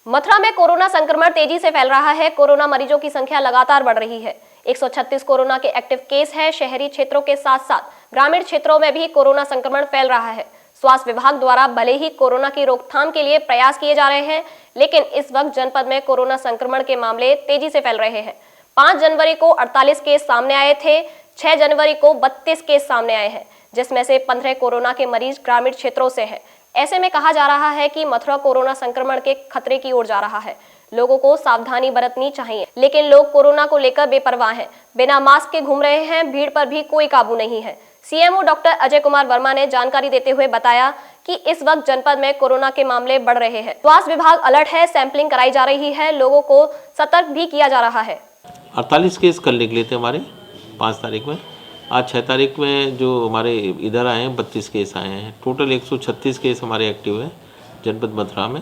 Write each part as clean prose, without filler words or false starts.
मथुरा में कोरोना संक्रमण तेजी से फैल रहा है। कोरोना मरीजों की संख्या लगातार बढ़ रही है। 136 कोरोना के एक्टिव केस हैं। शहरी क्षेत्रों के साथ साथ ग्रामीण क्षेत्रों में भी कोरोना संक्रमण फैल रहा है। स्वास्थ्य विभाग द्वारा भले ही कोरोना की रोकथाम के लिए प्रयास किए जा रहे हैं, लेकिन इस वक्त जनपद में कोरोना संक्रमण के मामले तेजी से फैल रहे हैं। 5 जनवरी को 48 केस सामने आए थे। 6 जनवरी को 32 केस सामने आए हैं, जिसमें से 15 कोरोना के मरीज ग्रामीण क्षेत्रों से हैं। ऐसे में कहा जा रहा है कि मथुरा कोरोना संक्रमण के खतरे की ओर जा रहा है। लोगों को सावधानी बरतनी चाहिए, लेकिन लोग कोरोना को लेकर बेपरवाह हैं। बिना मास्क के घूम रहे हैं। भीड़ पर भी कोई काबू नहीं है। सीएमओ डॉक्टर अजय कुमार वर्मा ने जानकारी देते हुए बताया कि इस वक्त जनपद में कोरोना के मामले बढ़ रहे हैं। स्वास्थ्य विभाग अलर्ट है। सैंपलिंग कराई जा रही है। लोगों को सतर्क भी किया जा रहा है। 48 केस कल निकले थे हमारे 5 तारीख में। आज 6 तारीख में जो हमारे इधर आए हैं 32 केस आए हैं। टोटल 136 केस हमारे एक्टिव हैं जनपद मथुरा में,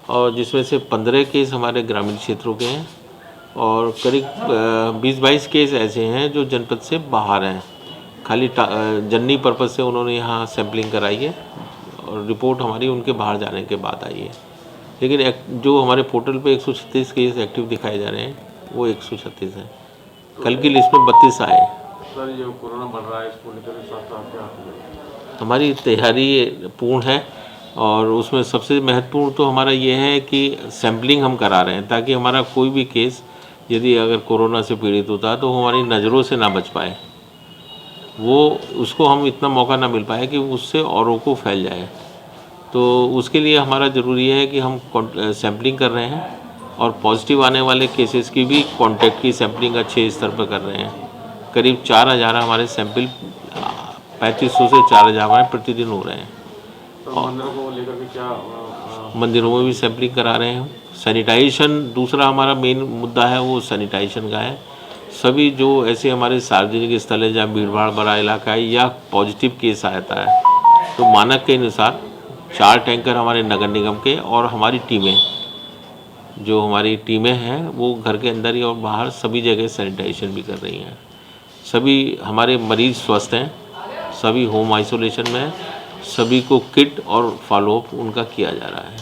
और जिसमें से 15 केस हमारे ग्रामीण क्षेत्रों के हैं और करीब 20-22 केस ऐसे हैं जो जनपद से बाहर हैं। खाली जननी पर्पज़ से उन्होंने यहाँ सैम्पलिंग कराई है और रिपोर्ट हमारी उनके बाहर जाने के बाद आई है। लेकिन जो हमारे पोर्टल पे 136 केस एक्टिव दिखाए जा रहे हैं वो 136 हैं। कल की लिस्ट में 32 आए। सर, ये कोरोना बढ़ रहा है, इसको लेकर स्वास्थ्य क्या? हमारी तैयारी पूर्ण है और उसमें सबसे महत्वपूर्ण तो हमारा ये है कि सैम्पलिंग हम करा रहे हैं, ताकि हमारा कोई भी केस यदि अगर कोरोना से पीड़ित होता है तो वो हमारी नज़रों से ना बच पाए, वो उसको हम इतना मौका ना मिल पाए कि उससे औरों को फैल जाए। तो उसके लिए हमारा ज़रूरी है कि हम सैम्पलिंग कर रहे हैं और पॉजिटिव आने वाले केसेस की भी कॉन्टैक्ट की सैम्पलिंग अच्छे स्तर पर कर रहे हैं। करीब 4000 हमारे सैंपल 3500 से 4000 हमारे प्रतिदिन हो रहे हैं। तो मंदिरों को लेकर के क्या मंदिरों में भी सैंपलिंग करा रहे हैं। सैनिटाइजेशन दूसरा हमारा मेन मुद्दा है, वो सैनिटाइजेशन का है। सभी जो ऐसे हमारे सार्वजनिक स्थल है जहाँ भीड़ भाड़ भरा इलाका है या पॉजिटिव केस आता है, तो मानक के अनुसार 4 टैंकर हमारे नगर निगम के और हमारी टीमें हैं वो घर के अंदर ही और बाहर सभी जगह सैनिटाइजेशन भी कर रही हैं। सभी हमारे मरीज स्वस्थ हैं, सभी होम आइसोलेशन में हैं, सभी को किट और फॉलोअप उनका किया जा रहा है।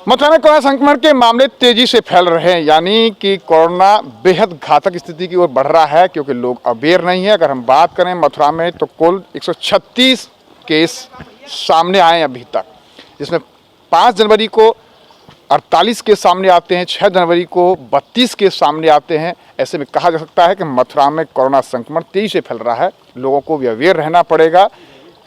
मथुरा में कोरोना संक्रमण के मामले तेजी से फैल रहे हैं, यानी कि कोरोना बेहद घातक स्थिति की ओर बढ़ रहा है, क्योंकि लोग अवेयर नहीं है। अगर हम बात करें मथुरा में तो कुल 136 केस सामने आए अभी तक, जिसमें 5 जनवरी को 48 केस सामने आते हैं, 6 जनवरी को 32 केस सामने आते हैं। ऐसे में कहा जा सकता है कि मथुरा में कोरोना संक्रमण तेजी से फैल रहा है। लोगों को भी अवेयर रहना पड़ेगा।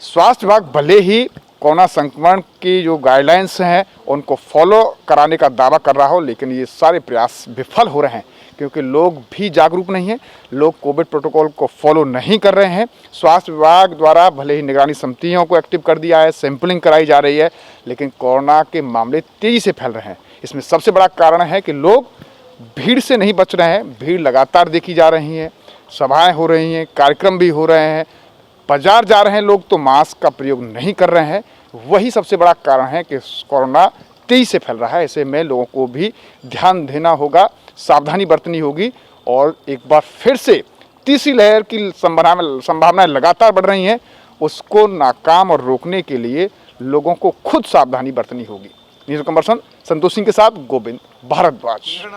स्वास्थ्य विभाग भले ही कोरोना संक्रमण की जो गाइडलाइंस हैं उनको फॉलो कराने का दावा कर रहा हो, लेकिन ये सारे प्रयास विफल हो रहे हैं, क्योंकि लोग भी जागरूक नहीं हैं। लोग कोविड प्रोटोकॉल को फॉलो नहीं कर रहे हैं। स्वास्थ्य विभाग द्वारा भले ही निगरानी समितियों को एक्टिव कर दिया है, सैंपलिंग कराई जा रही है, लेकिन कोरोना के मामले तेज़ी से फैल रहे हैं। इसमें सबसे बड़ा कारण है कि लोग भीड़ से नहीं बच रहे हैं। भीड़ लगातार देखी जा रही है, सभाएं हो रही हैं, कार्यक्रम भी हो रहे हैं, बाजार जा रहे हैं लोग तो मास्क का प्रयोग नहीं कर रहे हैं। वही सबसे बड़ा कारण है कि कोरोना तेजी से फैल रहा है। ऐसे में लोगों को भी ध्यान देना होगा, सावधानी बरतनी होगी। और एक बार फिर से तीसरी लहर की संभावनाएं लगातार बढ़ रही हैं, उसको नाकाम और रोकने के लिए लोगों को खुद सावधानी बरतनी होगी। न्यूज़ कमर्शन संतोष सिंह के साथ गोविंद भारद्वाज।